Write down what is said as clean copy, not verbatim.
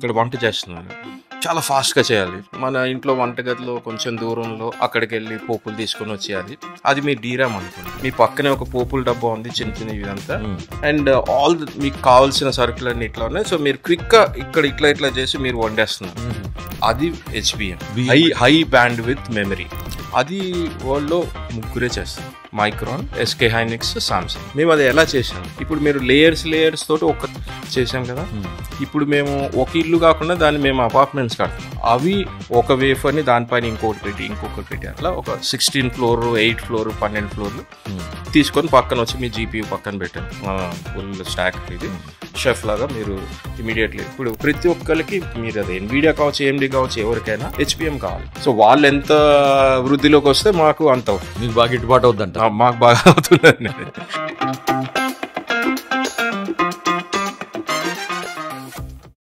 ఇక్కడ వంట చేస్తున్నాను, చాలా ఫాస్ట్గా చేయాలి. మన ఇంట్లో వంటగదిలో కొంచెం దూరంలో అక్కడికి వెళ్ళి పోపులు తీసుకొని వచ్చేయాలి. అది మీ డీరామ్ అనుకోండి. మీ పక్కనే ఒక పోపుల డబ్బా ఉంది, చిన్న చిన్న ఇదంతా, అండ్ ఆల్ మీకు కావాల్సిన సరుకులన్నీ ఇట్లా ఉన్నాయి. సో మీరు క్విక్గా ఇక్కడ ఇట్లా చేసి మీరు వండేస్తున్నారు. అది HBM, high band with memory. అది వరల్డ్లో ముగ్గురే చేస్తారు, మైక్రాన్, SK హైనిక్స్, సామ్సంగ్. మేము అది ఎలా చేసాం, ఇప్పుడు మీరు లేయర్స్ తోటి ఒక చేసాం కదా. ఇప్పుడు మేము ఒక ఇల్లు కాకుండా దాన్ని మేము అపార్ట్మెంట్స్ కడతాం. అవి ఒక వేఫర్ని దానిపైన ఇంకొకటి పెట్టి అట్లా ఒక 16 ఫ్లోర్ 8 ఫ్లోర్ 12 ఫ్లోర్లు తీసుకొని పక్కన వచ్చి మీ GPU పక్కన పెట్టాం. ఫుల్ స్టాక్ ఇది షెఫ్ లాగా మీరు ఇమీడియట్లీ. ఇప్పుడు ప్రతి ఒక్కరికి మీరు అది NVIDIA కావచ్చు, AMD కావచ్చు, ఎవరికైనా HBM కావాలి. సో వాళ్ళు ఎంత వృద్ధిలోకి వస్తే మాకు అంత మీకు బాగా గిట్టుబాటు అవుతుందంట. మాకు బాగా అవుతుందండి.